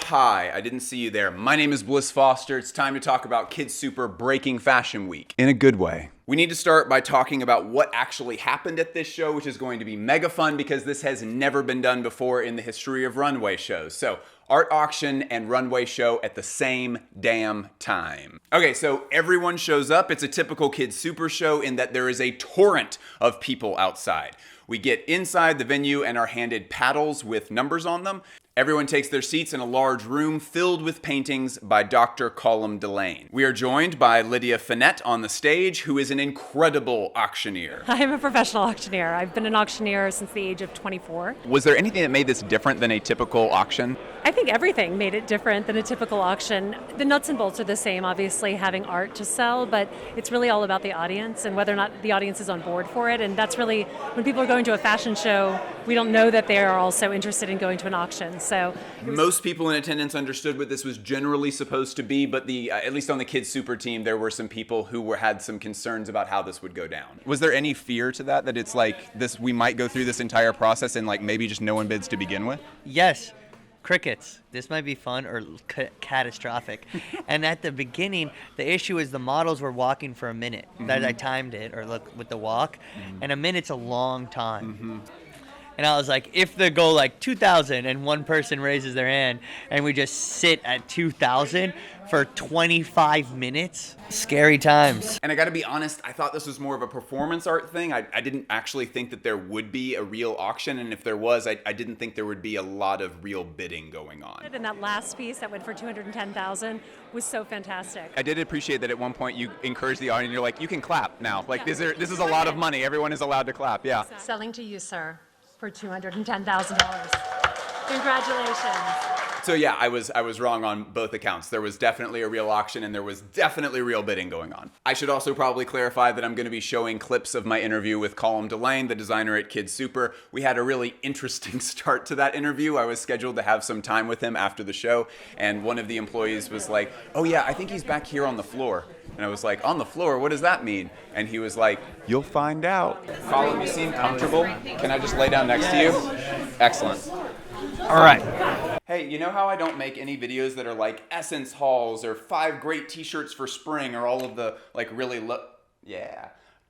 hi, I didn't see you there. My name is Bliss Foster. It's time to talk about KidSuper Breaking Fashion Week. In a good way. We need to start by talking about what actually happened at this show, which is going to be mega fun because this has never been done before in the history of runway shows. So, art auction and runway show at the same damn time. Okay, so everyone shows up. It's a typical KidSuper show in that there is a torrent of people outside. We get inside the venue and are handed paddles with numbers on them. Everyone takes their seats in a large room filled with paintings by Dr. Colm Dillane. We are joined by Lydia Fenet on the stage, who is an incredible auctioneer. I'm a professional auctioneer. I've been an auctioneer since the age of 24. Was there anything that made this different than a typical auction? I think everything made it different than a typical auction. The nuts and bolts are the same, obviously, having art to sell, but it's really all about the audience and whether or not the audience is on board for it. And that's really, when people are going to a fashion show, we don't know that they are also interested in going to an auction. So most people in attendance understood what this was generally supposed to be, but at least on the KidSuper team, there were some people who had some concerns about how this would go down. Was there any fear to that it's like this? We might go through this entire process and like maybe just no one bids to begin with? Yes. Crickets. This might be fun or catastrophic. And at the beginning, the issue is the models were walking for a minute. That I timed it, or look with the walk, and a minute's a long time. And I was like, if they go like 2,000 and one person raises their hand and we just sit at 2,000 for 25 minutes, scary times. And I gotta be honest, I thought this was more of a performance art thing. I didn't actually think that there would be a real auction, and if there was, I didn't think there would be a lot of real bidding going on. And that last piece that went for $210,000 was so fantastic. I did appreciate that at one point you encouraged the audience, you're like, you can clap now. Like, this is a lot of money. Everyone is allowed to clap, yeah. Selling to you, sir, for $210,000. Congratulations. So yeah, I was wrong on both accounts. There was definitely a real auction and there was definitely real bidding going on. I should also probably clarify that I'm going to be showing clips of my interview with Colm Dillane, the designer at KidSuper. We had a really interesting start to that interview. I was scheduled to have some time with him after the show, and one of the employees was like, "Oh yeah, I think he's back here on the floor." And I was like, "On the floor? What does that mean?" And he was like, "You'll find out." Colm, you seem comfortable. Can I just lay down next to you? Excellent. All right. Hey, you know how I don't make any videos that are like essence hauls or 5 great t-shirts for spring or all of the like really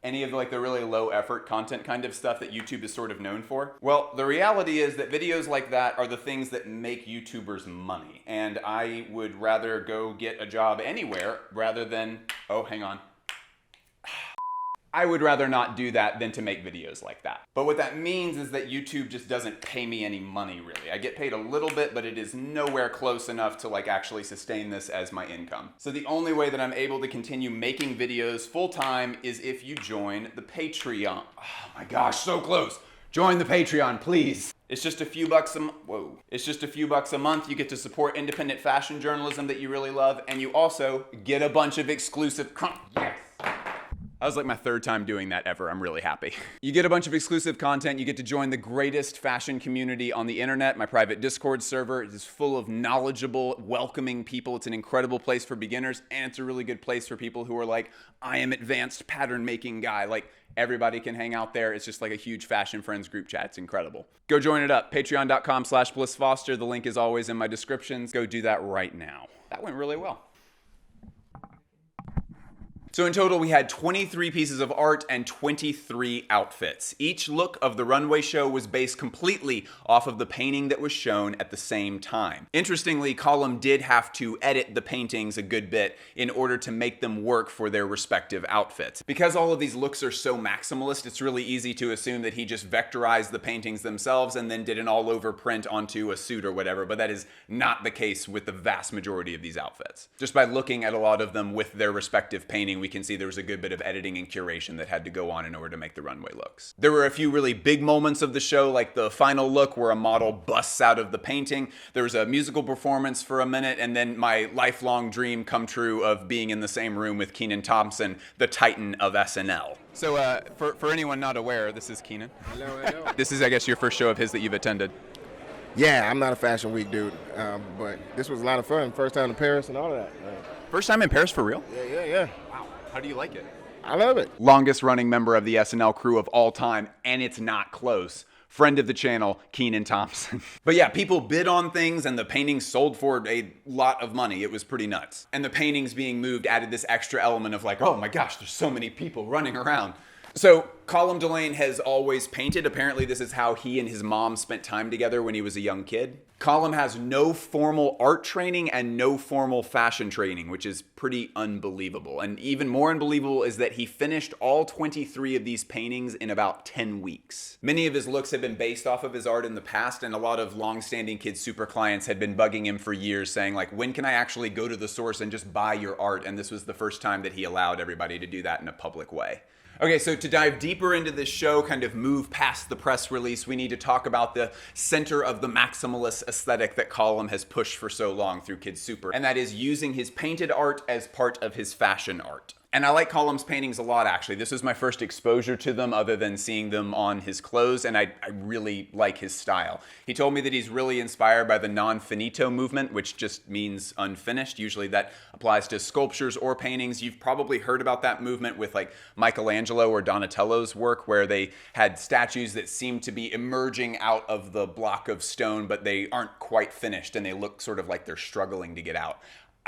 any of like the really low effort content kind of stuff that YouTube is sort of known for? Well, the reality is that videos like that are the things that make YouTubers money. And I would rather go get a job anywhere rather than, oh, hang on. I would rather not do that than to make videos like that. But what that means is that YouTube just doesn't pay me any money, really. I get paid a little bit, but it is nowhere close enough to like actually sustain this as my income. So the only way that I'm able to continue making videos full time is if you join the Patreon. Oh my gosh, so close. Join the Patreon, please. It's just a few bucks It's just a few bucks a month. You get to support independent fashion journalism that you really love, and you also get a bunch of exclusive Yes. That was like my 3rd time doing that ever. I'm really happy. You get a bunch of exclusive content. You get to join the greatest fashion community on the internet. My private Discord server is full of knowledgeable, welcoming people. It's an incredible place for beginners, and it's a really good place for people who are like, I am advanced pattern making guy. Like, everybody can hang out there. It's just like a huge fashion friends group chat. It's incredible. Go join it up. Patreon.com/BlissFoster. The link is always in my descriptions. Go do that right now. That went really well. So in total, we had 23 pieces of art and 23 outfits. Each look of the runway show was based completely off of the painting that was shown at the same time. Interestingly, Colm did have to edit the paintings a good bit in order to make them work for their respective outfits. Because all of these looks are so maximalist, it's really easy to assume that he just vectorized the paintings themselves and then did an all-over print onto a suit or whatever, but that is not the case with the vast majority of these outfits. Just by looking at a lot of them with their respective painting, we can see there was a good bit of editing and curation that had to go on in order to make the runway looks. There were a few really big moments of the show, like the final look where a model busts out of the painting. There was a musical performance for a minute, and then my lifelong dream come true of being in the same room with Kenan Thompson, the titan of SNL. So for anyone not aware, this is Kenan. Hello. This is, I guess, your first show of his that you've attended. Yeah, I'm not a fashion week dude, but this was a lot of fun. First time in Paris and all of that. First time in Paris for real? Yeah. Wow. How do you like it? I love it. Longest running member of the SNL crew of all time, and it's not close. friend of the channel, Kenan Thompson. But yeah, people bid on things and the paintings sold for a lot of money. It was pretty nuts. And the paintings being moved added this extra element of like, oh my gosh, there's so many people running around. So Colm Dillane has always painted. Apparently this is how he and his mom spent time together when he was a young kid. Colm has no formal art training and no formal fashion training, which is pretty unbelievable. And even more unbelievable is that he finished all 23 of these paintings in about 10 weeks. Many of his looks have been based off of his art in the past, and a lot of long-standing KidSuper clients had been bugging him for years saying like, when can I actually go to the source and just buy your art? And this was the first time that he allowed everybody to do that in a public way. Okay, so to dive deeper into this show, kind of move past the press release, we need to talk about the center of the maximalist aesthetic that Colm has pushed for so long through KidSuper, and that is using his painted art as part of his fashion art. And I like Colm's paintings a lot, actually. This is my first exposure to them other than seeing them on his clothes, and I really like his style. He told me that he's really inspired by the non-finito movement, which just means unfinished. Usually that applies to sculptures or paintings. You've probably heard about that movement with like Michelangelo or Donatello's work, where they had statues that seem to be emerging out of the block of stone, but they aren't quite finished, and they look sort of like they're struggling to get out.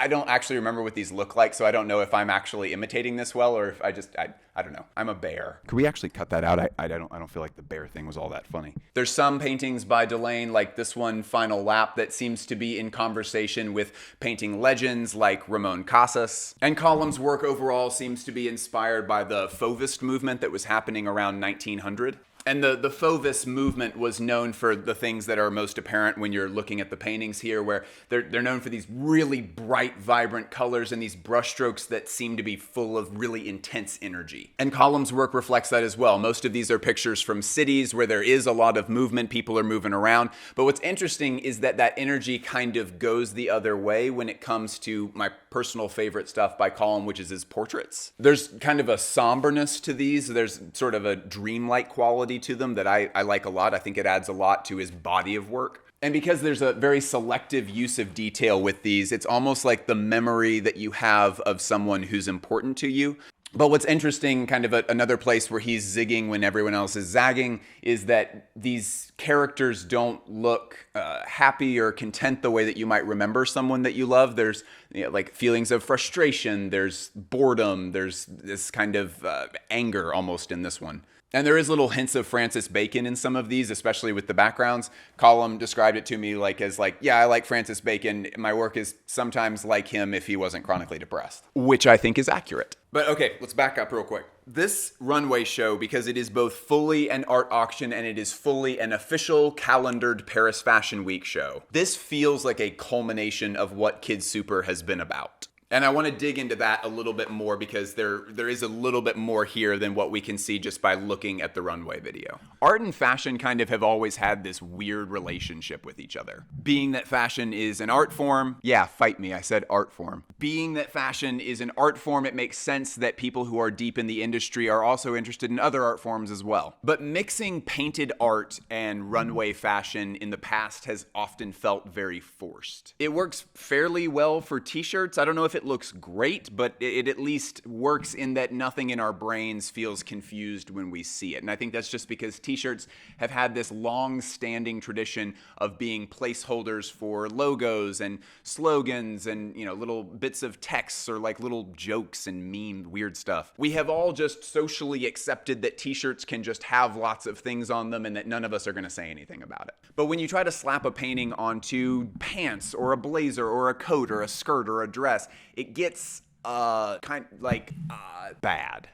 I don't actually remember what these look like, so I don't know if I'm actually imitating this well or if I don't know. I'm a bear. Could we actually cut that out? I don't feel like the bear thing was all that funny. There's some paintings by Dillane, like this one, Final Lap, that seems to be in conversation with painting legends like Ramon Casas. And Colm's work overall seems to be inspired by the Fauvist movement that was happening around 1900. And the Fauvist movement was known for the things that are most apparent when you're looking at the paintings here, where they're known for these really bright, vibrant colors and these brushstrokes that seem to be full of really intense energy. And Colm's work reflects that as well. Most of these are pictures from cities where there is a lot of movement, people are moving around. But what's interesting is that that energy kind of goes the other way when it comes to my personal favorite stuff by Colm, which is his portraits. There's kind of a somberness to these. There's sort of a dreamlike quality to them that I like a lot. I think it adds a lot to his body of work. And because there's a very selective use of detail with these, it's almost like the memory that you have of someone who's important to you. But what's interesting, kind of another place where he's zigging when everyone else is zagging, is that these characters don't look happy or content the way that you might remember someone that you love. There's like feelings of frustration, there's boredom, there's this kind of anger almost in this one. And there is little hints of Francis Bacon in some of these, especially with the backgrounds. Colm described it to me yeah, I like Francis Bacon. My work is sometimes like him if he wasn't chronically depressed, which I think is accurate. But okay, let's back up real quick. This Runway show, because it is both fully an art auction and it is fully an official calendared Paris Fashion Week show, this feels like a culmination of what KidSuper has been about. And I want to dig into that a little bit more because there is a little bit more here than what we can see just by looking at the Runway video. Art and fashion kind of have always had this weird relationship with each other. Being that fashion is an art form, yeah, fight me, I said art form. Being that fashion is an art form, it makes sense that people who are deep in the industry are also interested in other art forms as well. But mixing painted art and runway fashion in the past has often felt very forced. It works fairly well for t-shirts. I don't know if it looks great, but it at least works in that nothing in our brains feels confused when we see it. And I think that's just because t-shirts have had this long-standing tradition of being placeholders for logos and slogans and, little bits of text or like little jokes and meme weird stuff. We have all just socially accepted that t-shirts can just have lots of things on them and that none of us are going to say anything about it. But when you try to slap a painting onto pants or a blazer or a coat or a skirt or a dress, it gets bad.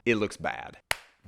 It looks bad.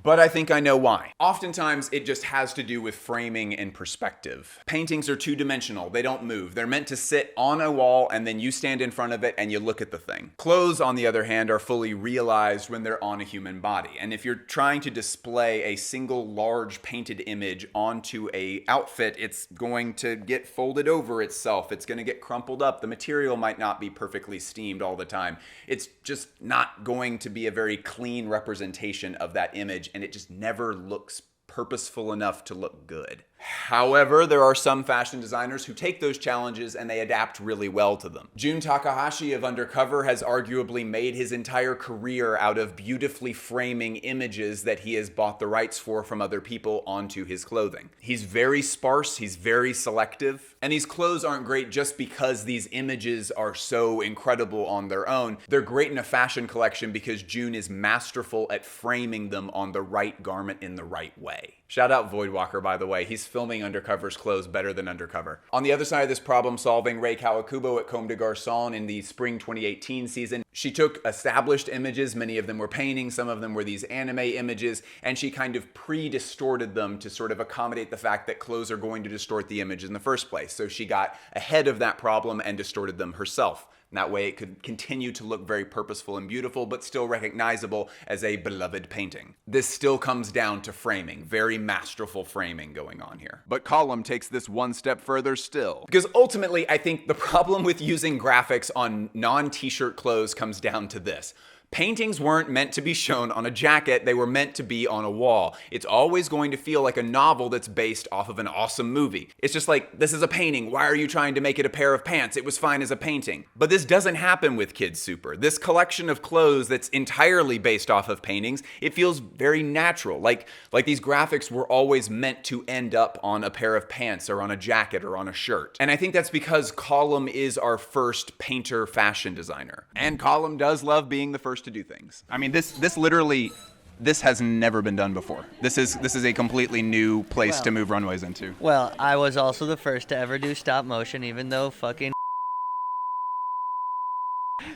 But I think I know why. Oftentimes, it just has to do with framing and perspective. Paintings are two-dimensional. They don't move. They're meant to sit on a wall, and then you stand in front of it and you look at the thing. Clothes, on the other hand, are fully realized when they're on a human body. And if you're trying to display a single large painted image onto an outfit, it's going to get folded over itself. It's going to get crumpled up. The material might not be perfectly steamed all the time. It's just not going to be a very clean representation of that image, and it just never looks purposeful enough to look good. However, there are some fashion designers who take those challenges and they adapt really well to them. Jun Takahashi of Undercover has arguably made his entire career out of beautifully framing images that he has bought the rights for from other people onto his clothing. He's very sparse, he's very selective, and these clothes aren't great just because these images are so incredible on their own. They're great in a fashion collection because Jun is masterful at framing them on the right garment in the right way. Shout out Voidwalker, by the way. He's filming Undercover's clothes better than Undercover. On the other side of this problem-solving, Rei Kawakubo at Comme des Garçons in the spring 2018 season, she took established images, many of them were paintings, some of them were these anime images, and she kind of pre-distorted them to sort of accommodate the fact that clothes are going to distort the image in the first place. So she got ahead of that problem and distorted them herself. And that way it could continue to look very purposeful and beautiful, but still recognizable as a beloved painting. This still comes down to framing, very masterful framing going on here. But Colm takes this one step further still. Because ultimately, I think the problem with using graphics on non-t-shirt clothes comes down to this. Paintings weren't meant to be shown on a jacket, they were meant to be on a wall. It's always going to feel like a novel that's based off of an awesome movie. It's just like, this is a painting, why are you trying to make it a pair of pants? It was fine as a painting. But this doesn't happen with KidSuper. This collection of clothes that's entirely based off of paintings, it feels very natural. Like these graphics were always meant to end up on a pair of pants or on a jacket or on a shirt. And I think that's because Colm is our first painter fashion designer. And Colm does love being the first to do things. I mean, this has never been done before. This is a completely new place to move runways into. Well, I was also the first to ever do stop motion, even though fucking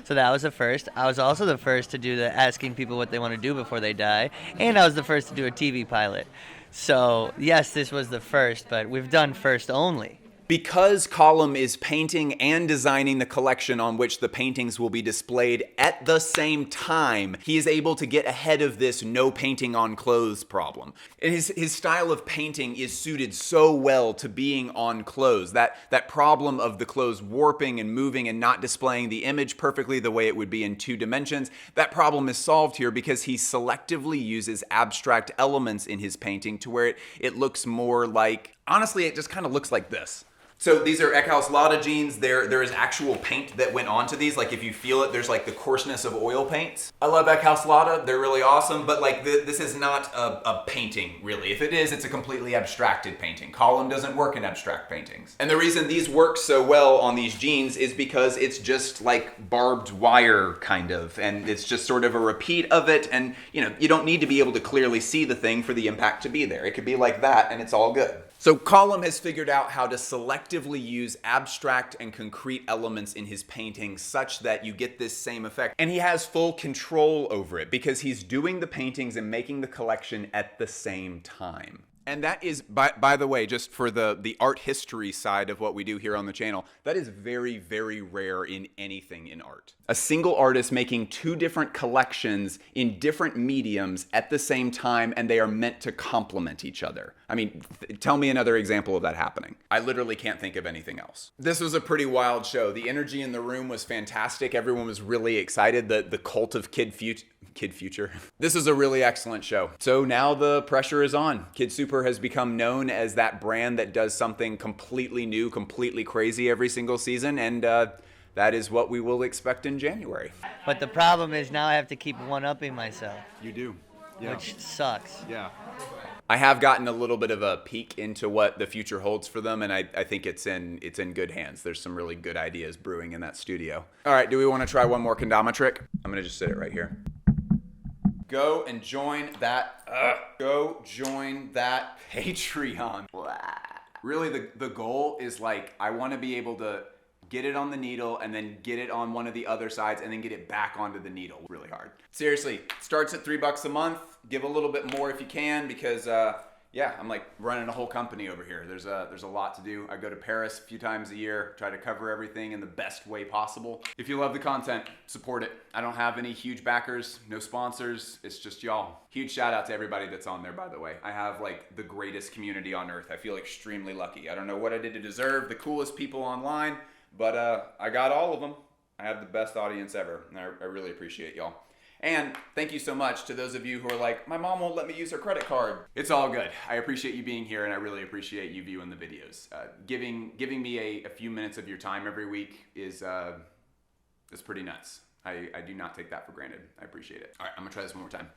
so that was the first. I was also the first to do the asking people what they want to do before they die, and I was the first to do a TV pilot. So yes, this was the first, but we've done first only. Because Colm is painting and designing the collection on which the paintings will be displayed at the same time, he is able to get ahead of this no painting on clothes problem. And his style of painting is suited so well to being on clothes. That problem of the clothes warping and moving and not displaying the image perfectly the way it would be in 2 dimensions, that problem is solved here because he selectively uses abstract elements in his painting to where it looks more like, honestly, it just kind of looks like this. So these are Eckhouse Lotta jeans. There is actual paint that went onto these. Like if you feel it, there's like the coarseness of oil paints. I love Eckhouse Lotta. They're really awesome, but like this is not a painting really. If it is, it's a completely abstracted painting. Colm doesn't work in abstract paintings. And the reason these work so well on these jeans is because it's just like barbed wire kind of, and it's just sort of a repeat of it. And you know, you don't need to be able to clearly see the thing for the impact to be there. It could be like that and it's all good. So Colm has figured out how to selectively use abstract and concrete elements in his paintings such that you get this same effect. And he has full control over it because he's doing the paintings and making the collection at the same time. And that is, by the way, just for the art history side of what we do here on the channel, that is very, very rare in anything in art. A single artist making 2 different collections in different mediums at the same time, and they are meant to complement each other. I mean, tell me another example of that happening. I literally can't think of anything else. This was a pretty wild show. The energy in the room was fantastic. Everyone was really excited. The cult of Kid Future. This is a really excellent show. So now the pressure is on. KidSuper has become known as that brand that does something completely new, completely crazy every single season, and that is what we will expect in January. But the problem is now I have to keep one-upping myself. You do. Yeah. Which sucks. Yeah. I have gotten a little bit of a peek into what the future holds for them, and I think it's in good hands. There's some really good ideas brewing in that studio. All right, do we want to try one more kendama trick? I'm going to just sit it right here. Go and join that. Go join that Patreon. Really, the goal is like, I want to be able to get it on the needle and then get it on one of the other sides and then get it back onto the needle really hard. Seriously, starts at $3 a month. Give a little bit more if you can because yeah, I'm like running a whole company over here. There's a lot to do. I go to Paris a few times a year, try to cover everything in the best way possible. If you love the content, support it. I don't have any huge backers, no sponsors. It's just y'all. Huge shout out to everybody that's on there, by the way. I have like the greatest community on earth. I feel extremely lucky. I don't know what I did to deserve the coolest people online, but I got all of them. I have the best audience ever, and I really appreciate y'all. And thank you so much to those of you who are like, my mom won't let me use her credit card. It's all good. I appreciate you being here, and I really appreciate you viewing the videos. Giving me a few minutes of your time every week is pretty nuts. I do not take that for granted. I appreciate it. All right, I'm gonna try this one more time.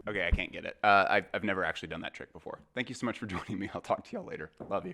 Okay, I can't get it. I've never actually done that trick before. Thank you so much for joining me. I'll talk to y'all later. Love you.